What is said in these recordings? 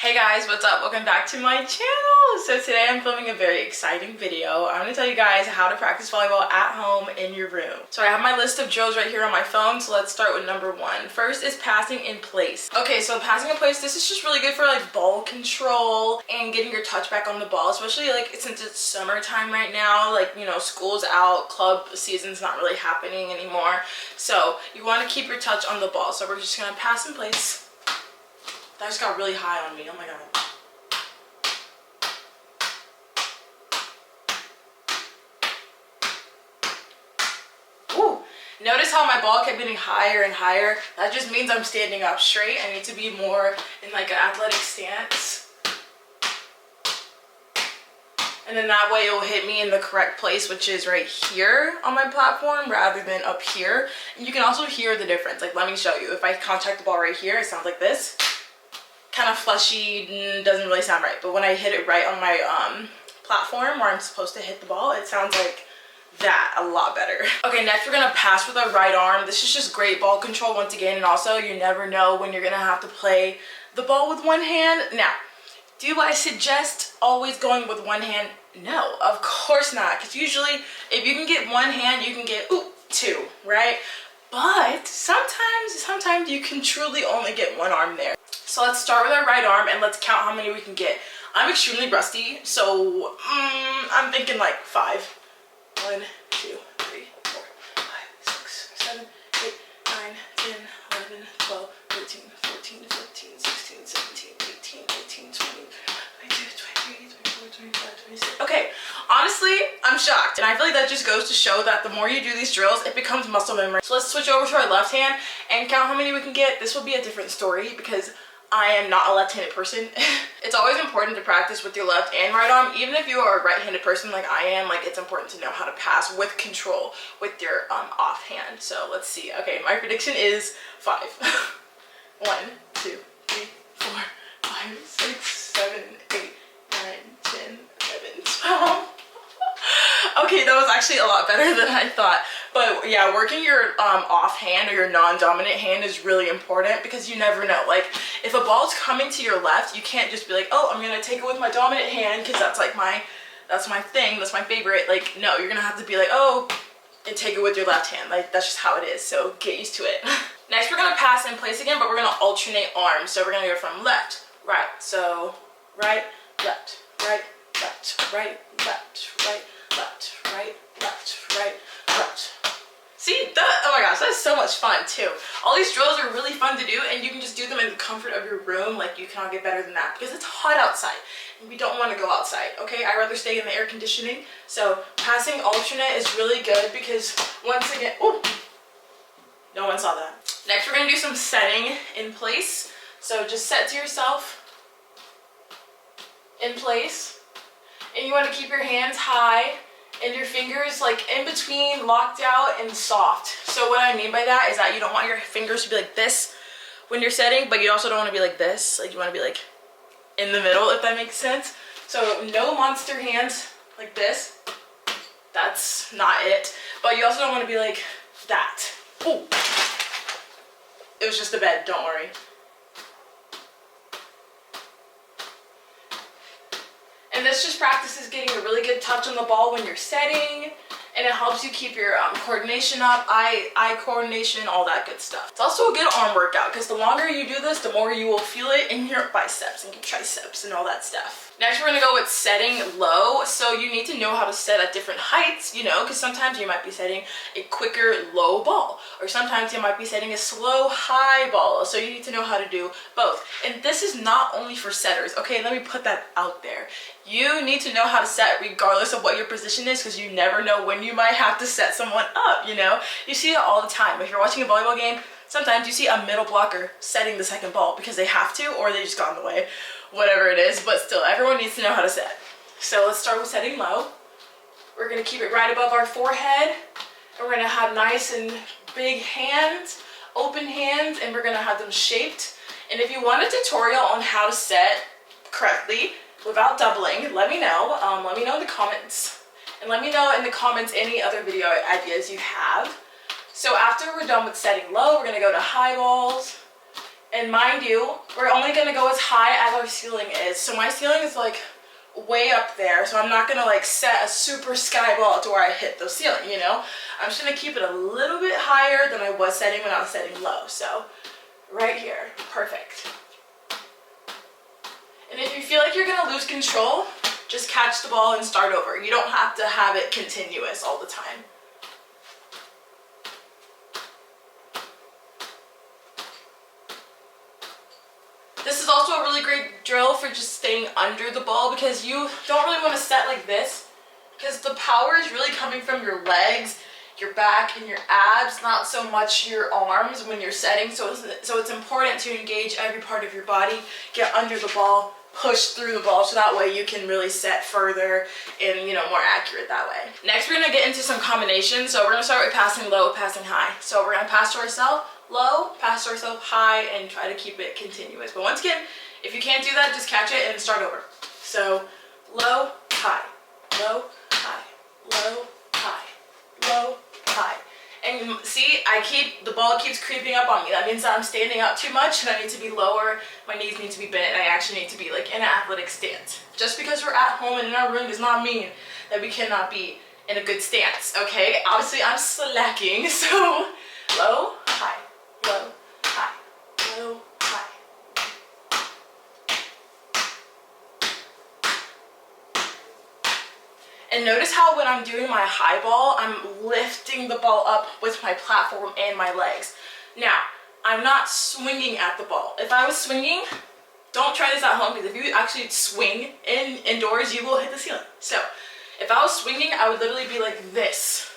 Hey guys, what's up? Welcome back to my channel. So today I'm filming a very exciting video. I'm going to tell you guys how to practice volleyball at home in your room. So I have my list of drills right here on my phone, so let's start with number one. First is passing in place. Okay, so passing in place, this is just really good for like ball control and getting your touch back on the ball, especially like since it's summertime right now, like, you know, school's out, club season's not really happening anymore. So you want to keep your touch on the ball. So we're just going to pass in place. That just got really high on me. Oh my god. Ooh. Notice how my ball kept getting higher and higher. That just means I'm standing up straight. I need to be more in like an athletic stance. And then that way it will hit me in the correct place, which is right here on my platform rather than up here. And you can also hear the difference. Like, let me show you. If I contact the ball right here, it sounds like this. Kind of fleshy, doesn't really sound right, but when I hit it right on my platform where I'm supposed to hit the ball, it sounds like that a lot better. Okay, next we're gonna pass with our right arm. This is just great ball control once again, and also you never know when you're gonna have to play the ball with one hand. Now, do I suggest always going with one hand? No, of course not, because usually if you can get one hand, you can get two, right? But sometimes you can truly only get one arm there. So let's start with our right arm and let's count how many we can get. I'm extremely rusty, so I'm thinking like 5. 1, 2, 3, 4, 5, 6, 7, 8, 9, 10, 11, 12, 13, 14, 15, 16, 17, 18, 19, 20, 22, 23, 24, 25, 26. Okay, honestly, I'm shocked. And I feel like that just goes to show that the more you do these drills, it becomes muscle memory. So let's switch over to our left hand and count how many we can get. This will be a different story because I am not a left-handed person. It's always important to practice with your left and right arm. Even if you are a right-handed person like I am, like, it's important to know how to pass with control with your off hand. So let's see. Okay, my prediction is 5. 1, 2, 3, 4, 5, 6, 7, 8, 9, 10, 11, 12. Okay, that was actually a lot better than I thought. But yeah, working your off hand or your non-dominant hand is really important because you never know. Like, if a ball's coming to your left, you can't just be like, oh, I'm gonna take it with my dominant hand because that's like that's my thing, that's my favorite. Like, no, you're gonna have to be like, oh, and take it with your left hand. Like, that's just how it is, so get used to it. Next, we're gonna pass in place again, but we're gonna alternate arms. So we're gonna go from left, right. So right, left, right, left, right, left, right, left, right, left, right, left. See, oh my gosh, that's so much fun too. All these drills are really fun to do, and you can just do them in the comfort of your room. Like, you cannot get better than that because it's hot outside and we don't want to go outside. Okay, I'd rather stay in the air conditioning. So passing alternate is really good because once again, oh, no one saw that. Next, we're gonna do some setting in place. So just set to yourself in place, and you want to keep your hands high and your fingers like in between, locked out and soft. So what I mean by that is that you don't want your fingers to be like this when you're setting, but you also don't want to be like this. Like, you want to be like in the middle, if that makes sense. So no monster hands like this. That's not it. But you also don't want to be like that. Ooh. It was just a bed, don't worry. And this just practices getting a really good touch on the ball when you're setting, and it helps you keep your coordination up, eye coordination, all that good stuff. It's also a good arm workout because the longer you do this, the more you will feel it in your biceps and your triceps and all that stuff. Next, we're gonna go with setting low. So you need to know how to set at different heights, you know, because sometimes you might be setting a quicker low ball, or sometimes you might be setting a slow high ball. So you need to know how to do both. And this is not only for setters, okay? Let me put that out there. You need to know how to set regardless of what your position is, because you never know when you might have to set someone up, you know? You see it all the time. If you're watching a volleyball game, sometimes you see a middle blocker setting the second ball because they have to, or they just got in the way, whatever it is. But still, everyone needs to know how to set. So let's start with setting low. We're gonna keep it right above our forehead, and we're gonna have nice and big hands, open hands, and we're gonna have them shaped. And if you want a tutorial on how to set correctly without doubling, let me know. Let me know in the comments, and let me know in the comments any other video ideas you have. So after we're done with setting low, we're gonna go to high balls, And mind you, we're only gonna go as high as our ceiling is. So my ceiling is like way up there, so I'm not gonna like set a super sky ball to where I hit the ceiling, you know? I'm just gonna keep it a little bit higher than I was setting when I was setting low. So right here, perfect. And if you feel like you're gonna lose control, just catch the ball and start over. You don't have to have it continuous all the time. This is also a really great drill for just staying under the ball, because you don't really want to set like this, because the power is really coming from your legs, your back, and your abs, not so much your arms when you're setting. So it's important to engage every part of your body, get under the ball, push through the ball, so that way you can really set further and, you know, more accurate that way. Next, we're going to get into some combinations. So we're going to start with passing low, passing high. So we're going to pass to ourselves low, pass to ourselves high, and try to keep it continuous. But once again, if you can't do that, just catch it and start over. So low, high, low, high, low, high, low, high. And you see, the ball keeps creeping up on me. That means that I'm standing up too much and I need to be lower. My knees need to be bent and I actually need to be like in an athletic stance. Just because we're at home and in our room does not mean that we cannot be in a good stance, okay? Obviously, I'm slacking, so low, high, low, high, low, high. And notice how when I'm doing my high ball, I'm lifting the ball up with my platform and my legs. Now, I'm not swinging at the ball. If I was swinging, don't try this at home, because if you actually swing indoors, you will hit the ceiling. So, if I was swinging, I would literally be like this.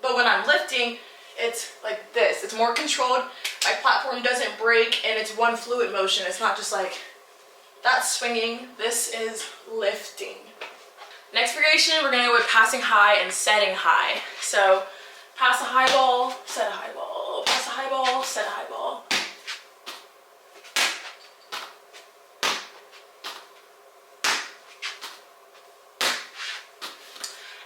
But when I'm lifting, it's like this. It's more controlled. My platform doesn't break, and it's one fluid motion. It's not just like, that's swinging. This is lifting. Next variation, we're going to go with passing high and setting high. So pass a high ball, set a high ball, pass a high ball, set a high ball.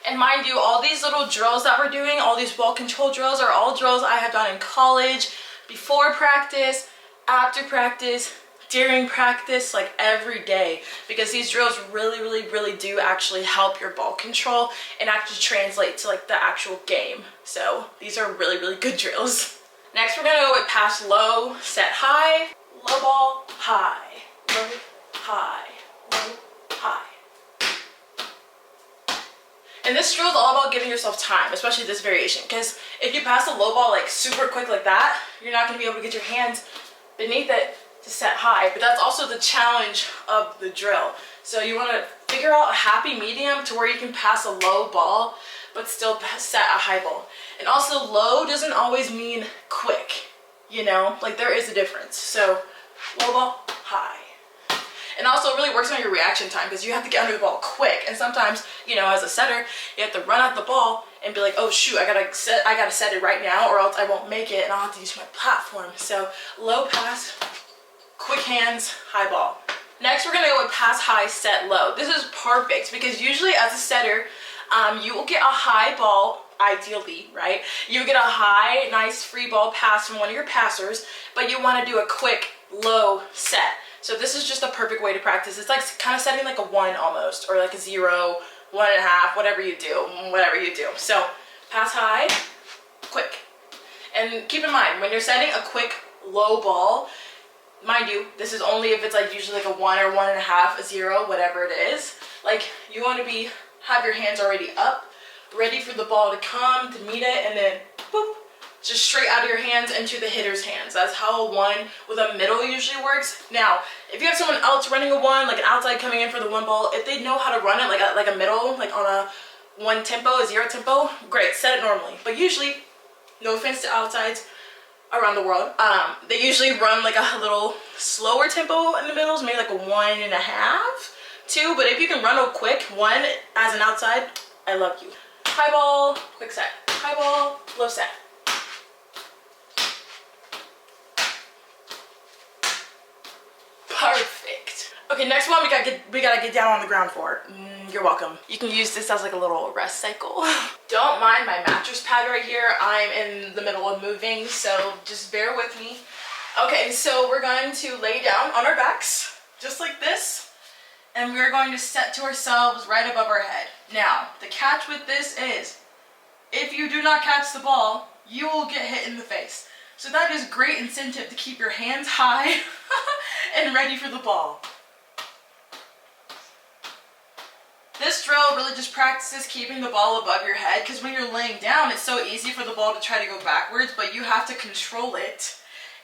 And mind you, all these little drills that we're doing, all these ball control drills, are all drills I have done in college, before practice, after practice, during practice, like every day, because these drills really do actually help your ball control and actually translate to like the actual game. So these are really good drills. Next, we're gonna go with pass low, set high, low ball, high, low, high, low, high. And this drill is all about giving yourself time, especially this variation, because if you pass a low ball like super quick like that, you're not gonna be able to get your hands beneath it to set high. But that's also the challenge of the drill. So you want to figure out a happy medium to where you can pass a low ball but still set a high ball. And also, low doesn't always mean quick, you know, like there is a difference. So low ball, high. And also it really works on your reaction time, because you have to get under the ball quick, and sometimes, you know, as a setter, you have to run at the ball and be like, oh shoot, I gotta set it right now or else I won't make it and I'll have to use my platform. So low pass, quick hands, high ball. Next, we're gonna go with pass high, set low. This is perfect because usually as a setter, you will get a high ball, ideally, right? You get a high, nice free ball pass from one of your passers, but you wanna do a quick, low set. So this is just a perfect way to practice. It's like kind of setting like a 1 almost, or like a 0, 1.5, whatever you do. So pass high, quick. And keep in mind, when you're setting a quick, low ball, mind you, this is only if it's like usually like a 1 or 1.5, a 0, whatever it is. Like you want to have your hands already up, ready for the ball to come, to meet it, and then boop, just straight out of your hands into the hitter's hands. That's how a 1 with a middle usually works. Now, if you have someone else running a 1, like an outside coming in for the 1 ball, if they know how to run it like a middle, like on a 1 tempo, a 0 tempo, great, set it normally. But usually, no offense to outsides around the world, they usually run like a little slower tempo in the middles, maybe like a 1.5, 2. But if you can run a quick 1 as an outside, I love you. High ball, quick set. High ball, low set. Perfect. Okay, next one we gotta get down on the ground for. You're welcome. You can use this as like a little rest cycle. Don't mind my mattress pad right here. I'm in the middle of moving, so just bear with me. Okay, so we're going to lay down on our backs, just like this, and we're going to set to ourselves right above our head. Now, the catch with this is, if you do not catch the ball, you will get hit in the face. So that is great incentive to keep your hands high and ready for the ball. This drill really just practices keeping the ball above your head, because when you're laying down, it's so easy for the ball to try to go backwards, but you have to control it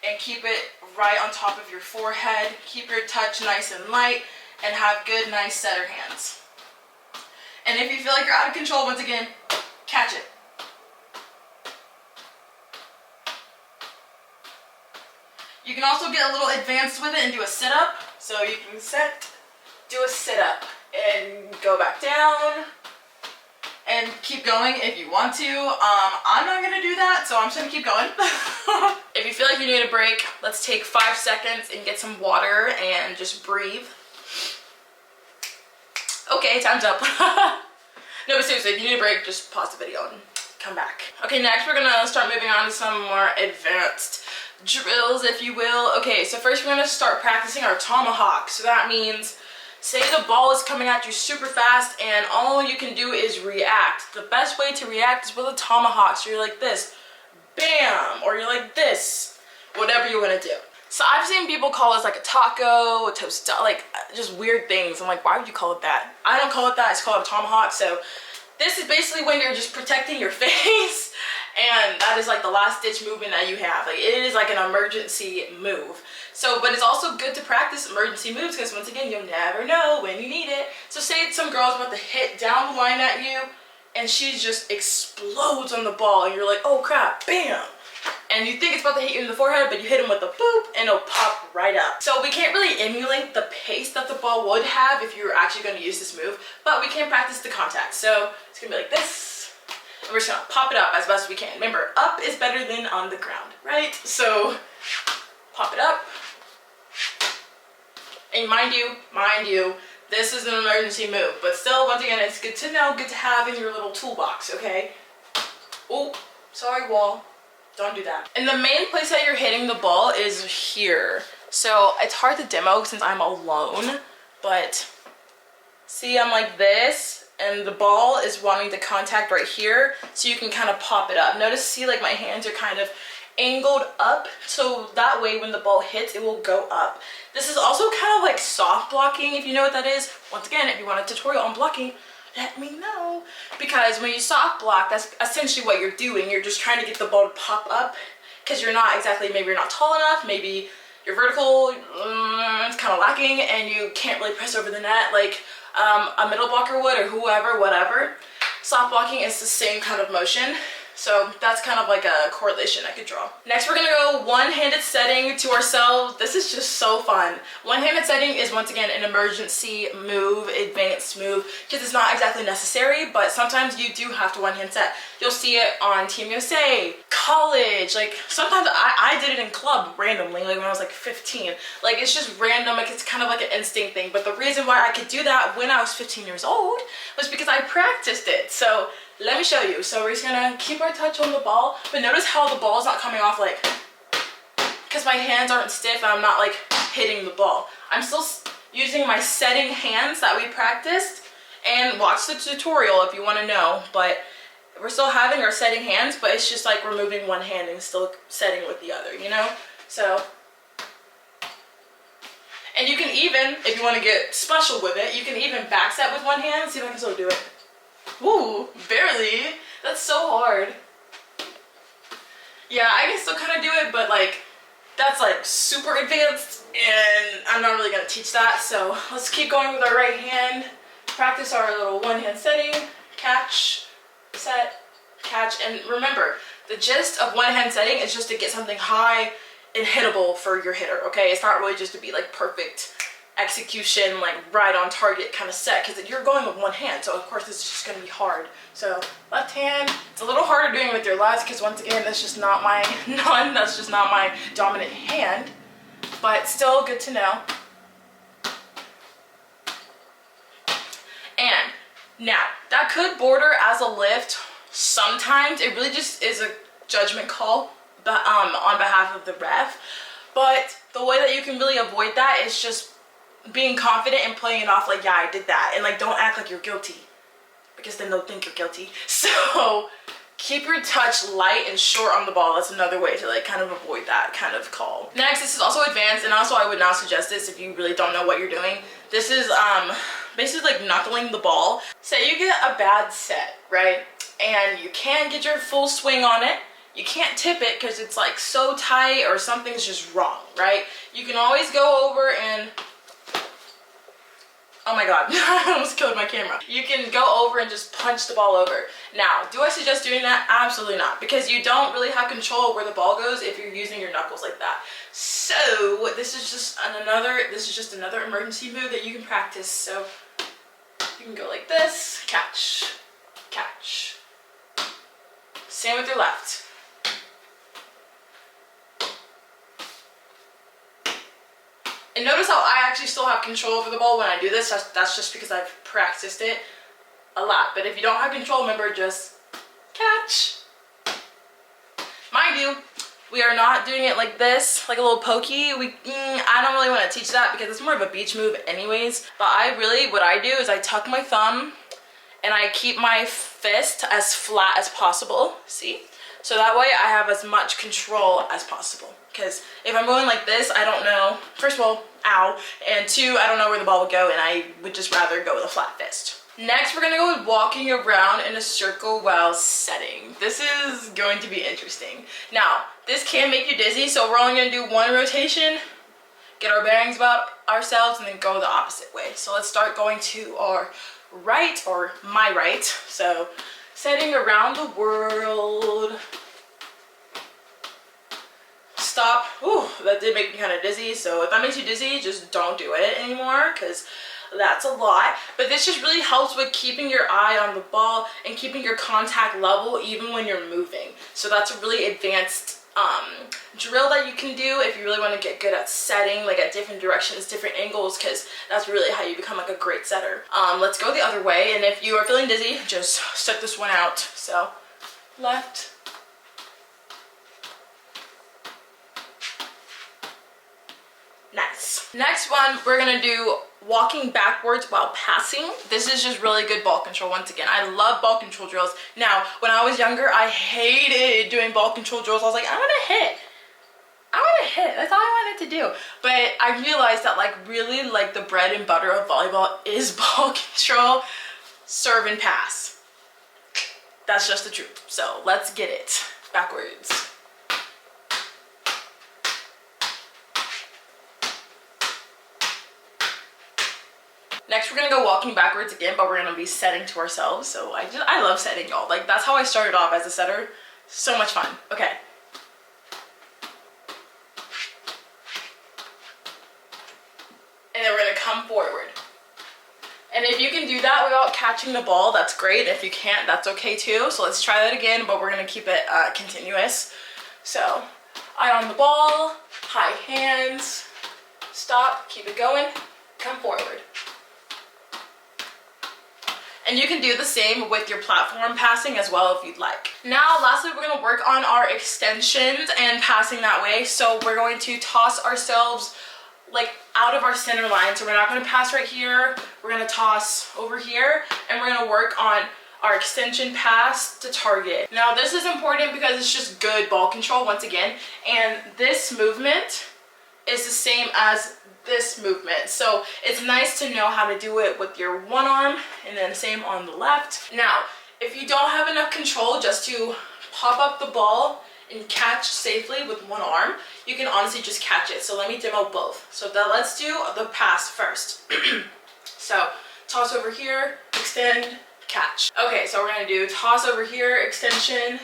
and keep it right on top of your forehead. Keep your touch nice and light and have good, nice setter hands. And if you feel like you're out of control, once again, catch it. You can also get a little advanced with it and do a sit-up. So you can set, do a sit-up, and go back down and keep going if you want to. I'm not gonna do that, so I'm just gonna keep going. If you feel like you need a break, let's take 5 seconds and get some water and just breathe. Okay, time's up. No, but seriously, if you need a break, just pause the video and come back. Okay, next we're gonna start moving on to some more advanced drills, if you will. Okay, so first we're gonna start practicing our tomahawk. So that means, say the ball is coming at you super fast and all you can do is react. The best way to react is with a tomahawk. So you're like this, bam, or you're like this, whatever you want to do. So I've seen people call this like a taco, a toast, like just weird things. I'm like, why would you call it that? I don't call it that, it's called a tomahawk. So this is basically when you're just protecting your face, and that is like the last ditch movement that you have. Like, it is like an emergency move. So, but it's also good to practice emergency moves, because once again, you'll never know when you need it. So say some girl's about to hit down the line at you and she just explodes on the ball and you're like, oh crap, bam. And you think it's about to hit you in the forehead, but you hit him with a boop and it'll pop right up. So we can't really emulate the pace that the ball would have if you were actually going to use this move, but we can practice the contact. So it's going to be like this, and we're just going to pop it up as best we can. Remember, up is better than on the ground, right? So pop it up. And mind you, this is an emergency move, but still, once again, it's good to know, good to have in your little toolbox, okay? Oh, sorry, wall. Don't do that. And the main place that you're hitting the ball is here. So it's hard to demo since I'm alone, but see, I'm like this, and the ball is wanting to contact right here, so you can kind of pop it up. Notice, see, like my hands are kind of angled up, so that way when the ball hits, it will go up. This is also kind of like soft blocking, if you know what that is. Once again, if you want a tutorial on blocking, let me know. Because when you soft block, that's essentially what you're doing. You're just trying to get the ball to pop up, because you're not exactly, maybe you're not tall enough, maybe you're vertical, it's kind of lacking, and you can't really press over the net like a middle blocker would, or whoever, whatever. Soft blocking is the same kind of motion. So that's kind of like a correlation I could draw. Next, we're gonna go one-handed setting to ourselves. This is just so fun. One-handed setting is, once again, an emergency move, advanced move, because it's not exactly necessary, but sometimes you do have to one-hand set. You'll see it on Team USA, college, like sometimes I did it in club randomly, like when I was like 15. Like, it's just random, like it's kind of like an instinct thing. But the reason why I could do that when I was 15 years old was because I practiced it. So let me show you. So we're just gonna keep our touch on the ball, but notice how the ball is not coming off like, because my hands aren't stiff and I'm not like hitting the ball. I'm still using my setting hands that we practiced, and watch the tutorial if you want to know, but we're still having our setting hands, but it's just like we're moving one hand and still setting with the other, you know? So, and you can even, if you want to get special with it, you can even back set with one hand. See if I can still do it. Woo, barely. That's so hard. Yeah, I can still kind of do it, but like, that's like super advanced, and I'm not really gonna teach that. So let's keep going with our right hand. Practice our little one-hand setting, catch, set, catch, and remember, the gist of one-hand setting is just to get something high and hittable for your hitter, okay? It's not really just to be like perfect execution, like right on target kind of set, because you're going with one hand, so of course it's just going to be hard. So left hand, it's a little harder doing it with your left, because once again, that's just not my that's just not my dominant hand, but still good to know. Now, that could border as a lift. Sometimes it really just is a judgment call on behalf of the ref. But the way that you can really avoid that is just being confident and playing it off like, yeah, I did that. And like, don't act like you're guilty, because then they'll think you're guilty. So keep your touch light and short on the ball. That's another way to like kind of avoid that kind of call. Next, this is also advanced, and also I would not suggest this if you really don't know what you're doing. This is basically like knuckling the ball. Say you get a bad set, right? And you can't get your full swing on it. You can't tip it because it's like so tight or something's just wrong, right? You can always go over and, oh my god, I almost killed my camera. You can go over and just punch the ball over. Now, do I suggest doing that? Absolutely not, because you don't really have control of where the ball goes if you're using your knuckles like that. So this is just another emergency move that you can practice. So you can go like this, catch, catch. Same with your left. And notice how I actually still have control over the ball when I do this. That's just because I've practiced it a lot. But if you don't have control, remember, just catch. Mind you, we are not doing it like this, like a little pokey. I don't really want to teach that because it's more of a beach move anyways. But what I do is I tuck my thumb and I keep my fist as flat as possible, see? So that way I have as much control as possible. Because if I'm going like this, I don't know, first of all, ow, and two, I don't know where the ball would go, and I would just rather go with a flat fist. Next, we're gonna go with walking around in a circle while setting. This is going to be interesting. Now, this can make you dizzy, so we're only gonna do one rotation, get our bearings about ourselves, and then go the opposite way. So let's start going to our right, or my right. So setting around the world. Stop. Ooh, that did make me kind of dizzy. So if that makes you dizzy, just don't do it anymore, because that's a lot. But this just really helps with keeping your eye on the ball and keeping your contact level even when you're moving. So that's a really advanced drill that you can do if you really want to get good at setting, like at different directions, different angles, because that's really how you become like a great setter. Let's go the other way, and if you are feeling dizzy, just set this one out. So left, nice. Next one, we're gonna do walking backwards while passing. This is just really good ball control. Once again, I love ball control drills. Now, when I was younger, I hated doing ball control drills. I was like, I want to hit. That's all I wanted to do. But I realized that like really like the bread and butter of volleyball is ball control, serve and pass. That's just the truth. So let's get it backwards. Next, we're gonna go walking backwards again, but we're gonna be setting to ourselves. So I love setting, y'all. Like that's how I started off as a setter. So much fun. Okay. And then we're gonna come forward. And if you can do that without catching the ball, that's great. If you can't, that's okay too. So let's try that again, but we're gonna keep it continuous. So eye on the ball, high hands, stop, keep it going, come forward. And you can do the same with your platform passing as well if you'd like. Now, lastly, we're gonna work on our extensions and passing that way. So we're going to toss ourselves like out of our center line. So we're not gonna pass right here. We're gonna toss over here, and we're gonna work on our extension pass to target. Now, this is important because it's just good ball control once again. And this movement is the same as this movement, so it's nice to know how to do it with your one arm, and then same on the left. Now, if you don't have enough control just to pop up the ball and catch safely with one arm, you can honestly just catch it. So let me demo both. So let's do the pass first. So toss over here, extend, catch. Okay, so we're gonna do toss over here, extension,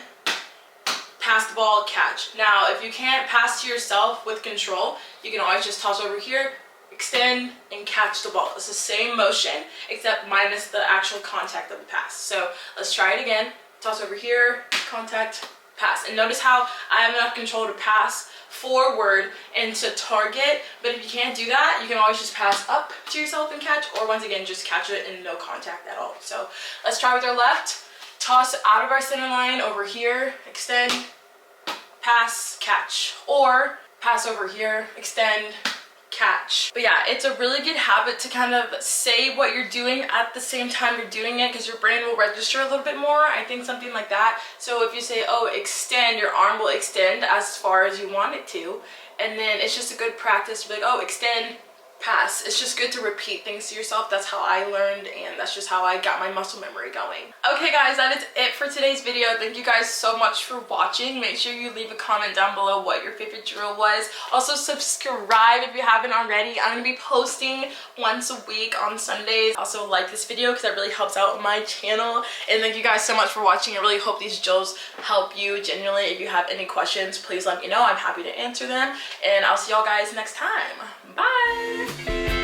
pass the ball, catch. Now, if you can't pass to yourself with control, you can always just toss over here, extend, and catch the ball. It's the same motion, except minus the actual contact of the pass. So let's try it again. Toss over here, contact, pass. And notice how I have enough control to pass forward and to target, but if you can't do that, you can always just pass up to yourself and catch, or once again just catch it in no contact at all. So let's try with our left. Toss out of our center line over here, extend, pass, catch, or pass over here, extend, catch. But yeah, it's a really good habit to kind of say what you're doing at the same time you're doing it, because your brain will register a little bit more. I think something like that. So if you say, oh, extend, your arm will extend as far as you want it to, and then it's just a good practice to be like, oh, extend, pass. It's just good to repeat things to yourself. That's how I learned, and that's just how I got my muscle memory going. Okay guys, that is it for today's video. Thank you guys so much for watching. Make sure you leave a comment down below what your favorite drill was. Also subscribe if you haven't already. I'm going to be posting once a week on Sundays. Also like this video because that really helps out my channel. And thank you guys so much for watching. I really hope these drills help you. Genuinely, if you have any questions, please let me know. I'm happy to answer them. And I'll see y'all guys next time. Bye!